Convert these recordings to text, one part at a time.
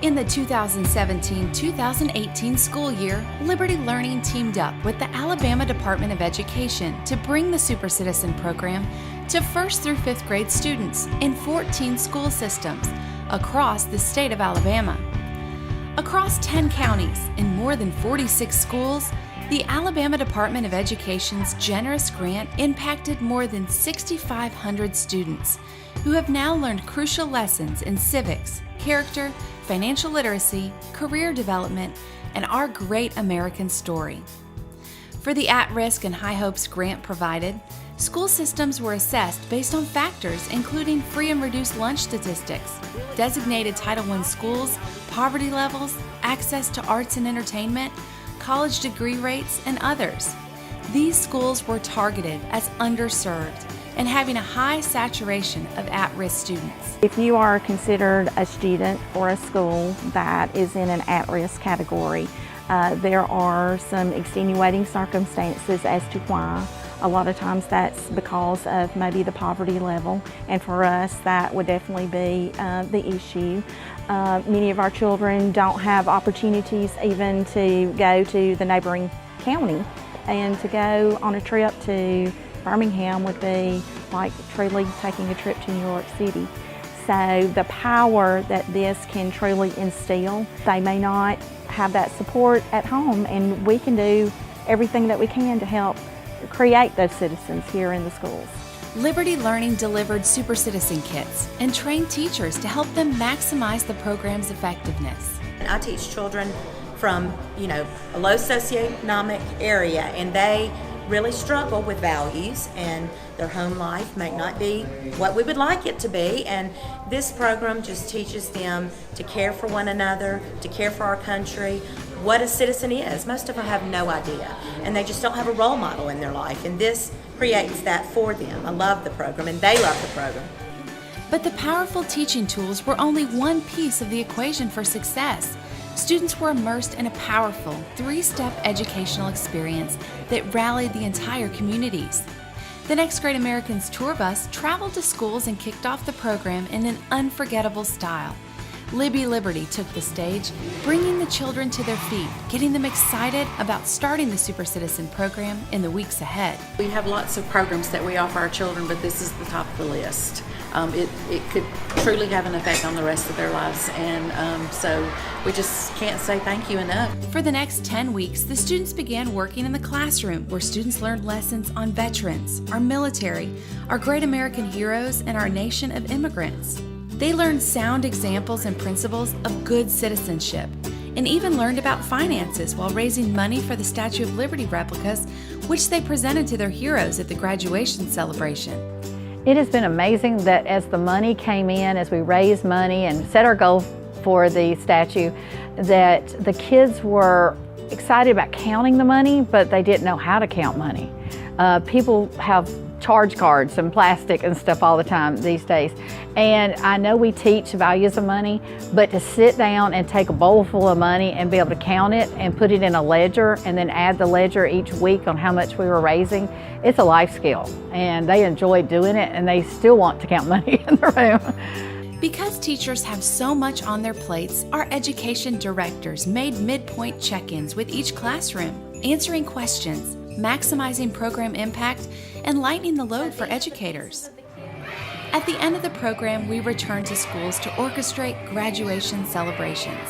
In the 2017-2018 school year, Liberty Learning teamed up with the Alabama Department of Education to bring the Super Citizen program to 1st through 5th grade students in 14 school systems across the state of Alabama. Across 10 counties in more than 46 schools, the Alabama Department of Education's generous grant impacted more than 6,500 students who have now learned crucial lessons in civics, character, financial literacy, career development, and our great American story. For the at-risk and high hopes grant provided, school systems were assessed based on factors including free and reduced lunch statistics, designated Title I schools, poverty levels, access to arts and entertainment, college degree rates, and others. These schools were targeted as underserved and having a high saturation of at-risk students. If you are considered a student or a school that is in an at-risk category, there are some extenuating circumstances as to why. A lot of times that's because of maybe the poverty level, and for us that would definitely be the issue. Many of our children don't have opportunities even to go to the neighboring county, and to go on a trip to Birmingham would be like truly taking a trip to New York City. So the power that this can truly instill, they may not have that support at home, and we can do everything that we can to help create those citizens here in the schools. Liberty Learning delivered Super Citizen kits and trained teachers to help them maximize the program's effectiveness. I teach children from, a low socioeconomic area, and they really struggle with values, and their home life may not be what we would like it to be, and this program just teaches them to care for one another, to care for our country, what a citizen is. Most of them have no idea, and they just don't have a role model in their life, and this creates that for them. I love the program, and they love the program. But the powerful teaching tools were only one piece of the equation for success. Students were immersed in a powerful, three-step educational experience that rallied the entire communities. The Next Great Americans tour bus traveled to schools and kicked off the program in an unforgettable style. Libby Liberty took the stage, bringing the children to their feet, getting them excited about starting the Super Citizen program in the weeks ahead. We have lots of programs that we offer our children, but this is the top of the list. It could truly have an effect on the rest of their lives, and so we just can't say thank you enough. For the next 10 weeks, the students began working in the classroom, where students learned lessons on veterans, our military, our great American heroes, and our nation of immigrants. They learned sound examples and principles of good citizenship, and even learned about finances while raising money for the Statue of Liberty replicas, which they presented to their heroes at the graduation celebration. It has been amazing that as the money came in, as we raised money and set our goal for the statue, that the kids were excited about counting the money, but they didn't know how to count money. People have charge cards and plastic and stuff all the time these days. And I know we teach values of money, but to sit down and take a bowl full of money and be able to count it and put it in a ledger and then add the ledger each week on how much we were raising, it's a life skill. And they enjoy doing it, and they still want to count money in the room. Because teachers have so much on their plates, our education directors made midpoint check-ins with each classroom, answering questions, maximizing program impact, and lightening the load for educators. At the end of the program, we returned to schools to orchestrate graduation celebrations.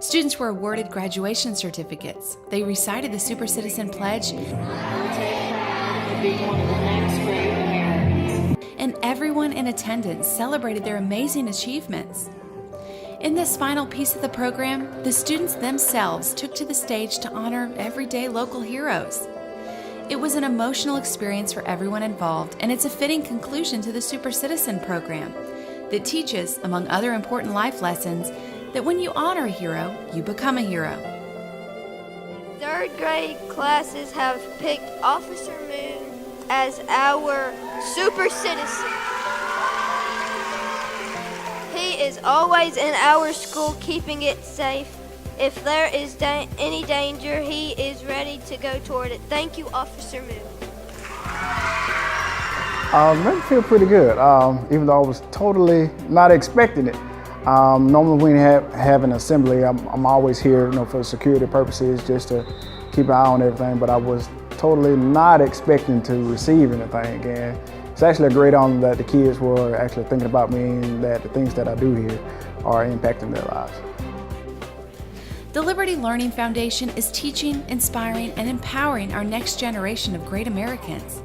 Students were awarded graduation certificates. They recited the Super Citizen Pledge, and everyone in attendance celebrated their amazing achievements. In this final piece of the program, the students themselves took to the stage to honor everyday local heroes. It was an emotional experience for everyone involved, and it's a fitting conclusion to the Super Citizen program that teaches, among other important life lessons, that when you honor a hero, you become a hero. Third grade classes have picked Officer Moon as our Super Citizen. He is always in our school, keeping it safe. If there is any danger, he is ready to go toward it. Thank you, Officer Moon. Made me feel pretty good, even though I was totally not expecting it. Normally when we have an assembly, I'm always here, for security purposes, just to keep an eye on everything, but I was totally not expecting to receive anything. And it's actually a great honor that the kids were actually thinking about me and that the things that I do here are impacting their lives. The Liberty Learning Foundation is teaching, inspiring, and empowering our next generation of great Americans.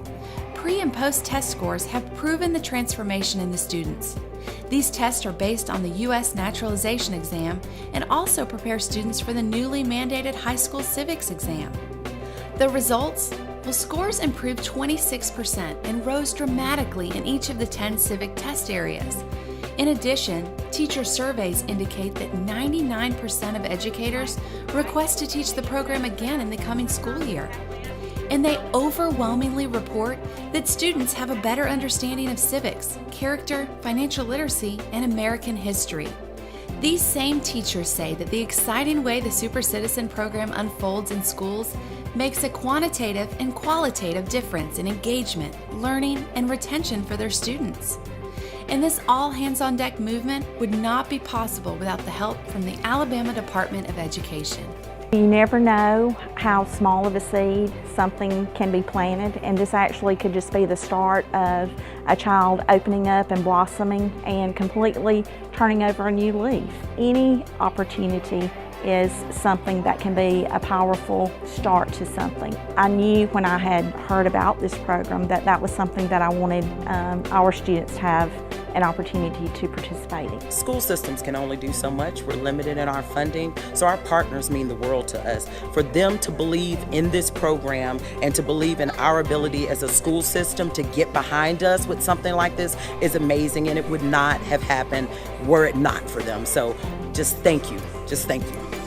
Pre- and post-test scores have proven the transformation in the students. These tests are based on the U.S. naturalization exam and also prepare students for the newly mandated high school civics exam. The results? Well, scores improved 26% and rose dramatically in each of the 10 civic test areas. In addition, teacher surveys indicate that 99% of educators request to teach the program again in the coming school year. And they overwhelmingly report that students have a better understanding of civics, character, financial literacy, and American history. These same teachers say that the exciting way the Super Citizen program unfolds in schools makes a quantitative and qualitative difference in engagement, learning, and retention for their students. And this all-hands-on-deck movement would not be possible without the help from the Alabama Department of Education. You never know how small of a seed something can be planted, and this actually could just be the start of a child opening up and blossoming and completely turning over a new leaf. Any opportunity is something that can be a powerful start to something. I knew when I had heard about this program that that was something that I wanted our students to have an opportunity to participate in. School systems can only do so much. We're limited in our funding, so our partners mean the world to us. For them to believe in this program and to believe in our ability as a school system to get behind us with something like this is amazing, and it would not have happened were it not for them. So just thank you. Just thank you.